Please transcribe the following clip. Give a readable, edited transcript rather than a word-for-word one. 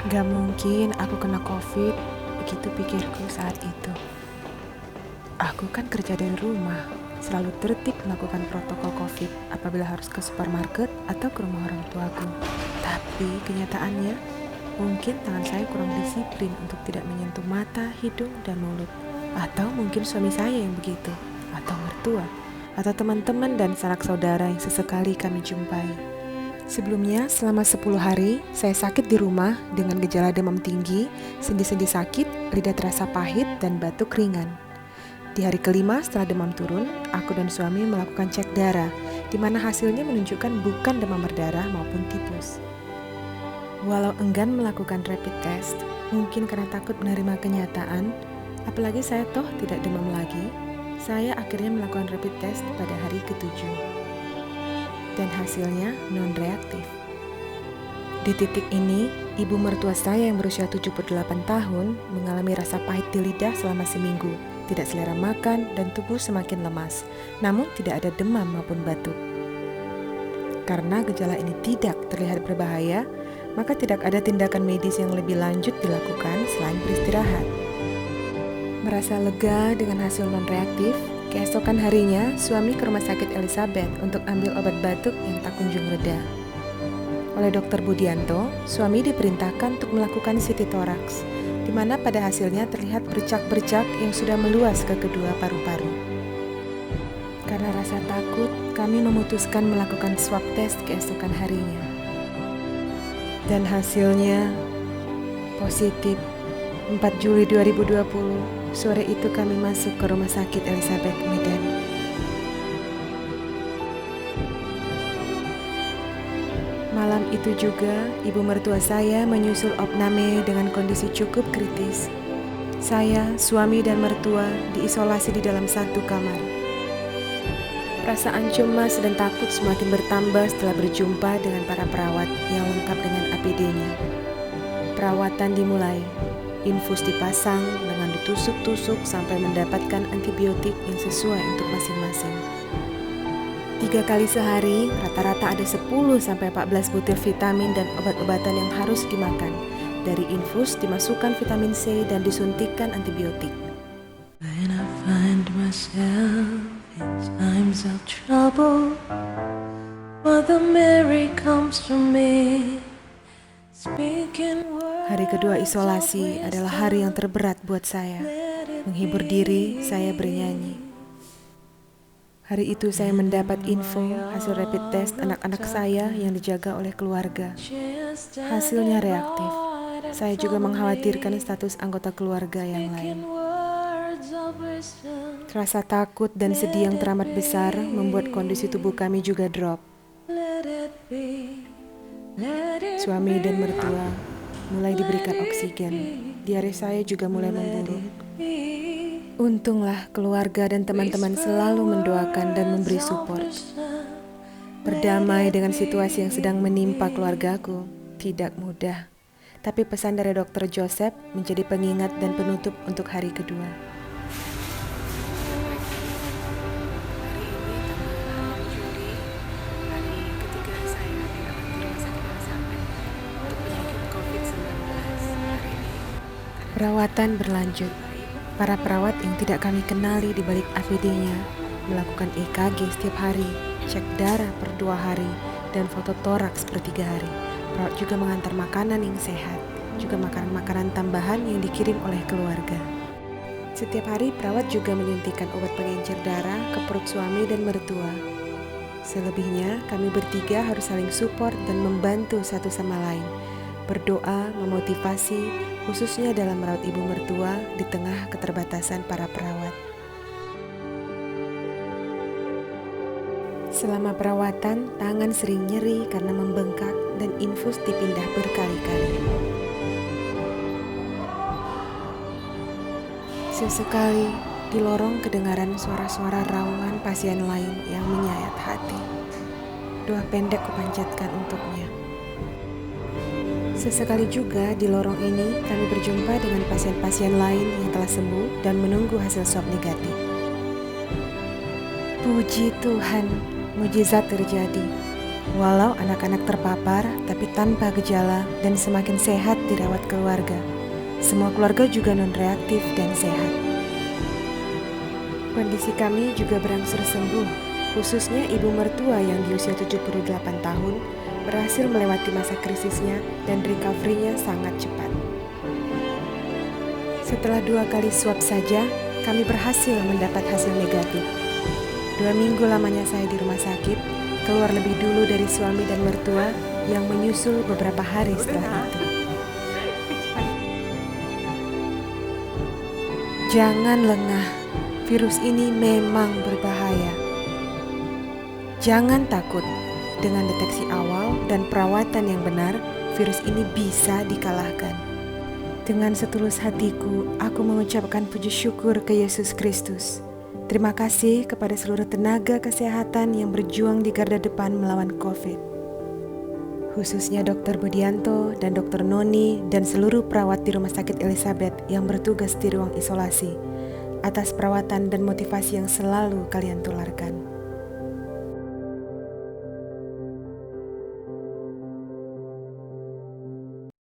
Gak mungkin aku kena COVID, begitu pikirku saat itu. Aku kan kerja dari rumah, selalu tertib melakukan protokol COVID apabila harus ke supermarket atau ke rumah orang tuaku. Tapi kenyataannya, mungkin tangan saya kurang disiplin untuk tidak menyentuh mata, hidung, dan mulut. Atau mungkin suami saya yang begitu, atau mertua, atau teman-teman dan sanak saudara yang sesekali kami jumpai. Sebelumnya, selama 10 hari, saya sakit di rumah dengan gejala demam tinggi, sendi-sendi sakit, lidah terasa pahit, dan batuk ringan. Di hari kelima setelah demam turun, aku dan suami melakukan cek darah, di mana hasilnya menunjukkan bukan demam berdarah maupun tipes. Walau enggan melakukan rapid test, mungkin karena takut menerima kenyataan, apalagi saya toh tidak demam lagi, saya akhirnya melakukan rapid test pada hari ke-7. Dan hasilnya non-reaktif. Di titik ini, ibu mertua saya yang berusia 78 tahun mengalami rasa pahit di lidah selama seminggu, tidak selera makan dan tubuh semakin lemas, namun tidak ada demam maupun batuk. Karena gejala ini tidak terlihat berbahaya, maka tidak ada tindakan medis yang lebih lanjut dilakukan selain beristirahat. Merasa lega dengan hasil non-reaktif, keesokan harinya, suami ke rumah sakit Elizabeth untuk ambil obat batuk yang tak kunjung reda. Oleh Dr. Budianto, suami diperintahkan untuk melakukan CT toraks, di mana pada hasilnya terlihat bercak-bercak yang sudah meluas ke kedua paru-paru. Karena rasa takut, kami memutuskan melakukan swab test keesokan harinya. Dan hasilnya positif. 4 Juli 2020, sore itu kami masuk ke rumah sakit Elizabeth Medan. Malam itu juga, ibu mertua saya menyusul opname dengan kondisi cukup kritis. Saya, suami, dan mertua diisolasi di dalam satu kamar. Perasaan cemas dan takut semakin bertambah setelah berjumpa dengan para perawat yang lengkap dengan APD-nya. Perawatan dimulai. Infus dipasang dengan ditusuk-tusuk sampai mendapatkan antibiotik yang sesuai untuk masing-masing. 3 kali sehari, rata-rata ada 10-14 butir vitamin dan obat-obatan yang harus dimakan. Dari infus dimasukkan vitamin C dan disuntikkan antibiotik. When I find myself in times of trouble, Mother Mary comes to me, speaking words. Hari kedua isolasi adalah hari yang terberat buat saya. Menghibur diri, saya bernyanyi. Hari itu saya mendapat info hasil rapid test anak-anak saya yang dijaga oleh keluarga. Hasilnya reaktif. Saya juga mengkhawatirkan status anggota keluarga yang lain. Rasa takut dan sedih yang teramat besar membuat kondisi tubuh kami juga drop. Suami dan mertua mulai diberikan oksigen. Diare saya juga mulai memburuk. Untunglah keluarga dan teman-teman selalu mendoakan dan memberi support. Berdamai dengan situasi yang sedang menimpa keluargaku tidak mudah. Tapi pesan dari Dr. Joseph menjadi pengingat dan penutup untuk hari kedua. Perawatan berlanjut. Para perawat yang tidak kami kenali di balik APD-nya melakukan EKG setiap hari, cek darah per 2 hari, dan foto toraks per 3 hari. Perawat juga mengantar makanan yang sehat, juga makanan-makanan tambahan yang dikirim oleh keluarga. Setiap hari perawat juga menyuntikkan obat pengencer darah ke perut suami dan mertua. Selebihnya, kami bertiga harus saling support dan membantu satu sama lain. Berdoa, memotivasi, khususnya dalam merawat ibu mertua di tengah keterbatasan para perawat. Selama perawatan, tangan sering nyeri karena membengkak dan infus dipindah berkali-kali. Sesekali, di lorong kedengaran suara-suara raungan pasien lain yang menyayat hati. Doa pendek kupanjatkan untuknya. Sesekali juga di lorong ini kami berjumpa dengan pasien-pasien lain yang telah sembuh dan menunggu hasil swab negatif. Puji Tuhan, mujizat terjadi. Walau anak-anak terpapar, tapi tanpa gejala dan semakin sehat dirawat keluarga. Semua keluarga juga non-reaktif dan sehat. Kondisi kami juga berangsur sembuh, khususnya ibu mertua yang di usia 78 tahun berhasil melewati masa krisisnya dan recovery-nya sangat cepat. Setelah 2 kali swab saja, kami berhasil mendapat hasil negatif. 2 minggu lamanya saya di rumah sakit, keluar lebih dulu dari suami dan mertua yang menyusul beberapa hari setelah itu. Jangan lengah, virus ini memang berbahaya. Jangan takut, dengan deteksi awal dan perawatan yang benar, virus ini bisa dikalahkan. Dengan setulus hatiku, aku mengucapkan puji syukur ke Yesus Kristus. Terima kasih kepada seluruh tenaga kesehatan yang berjuang di garda depan melawan COVID. Khususnya Dr. Budianto dan Dr. Noni dan seluruh perawat di Rumah Sakit Elizabeth yang bertugas di ruang isolasi, atas perawatan dan motivasi yang selalu kalian tularkan.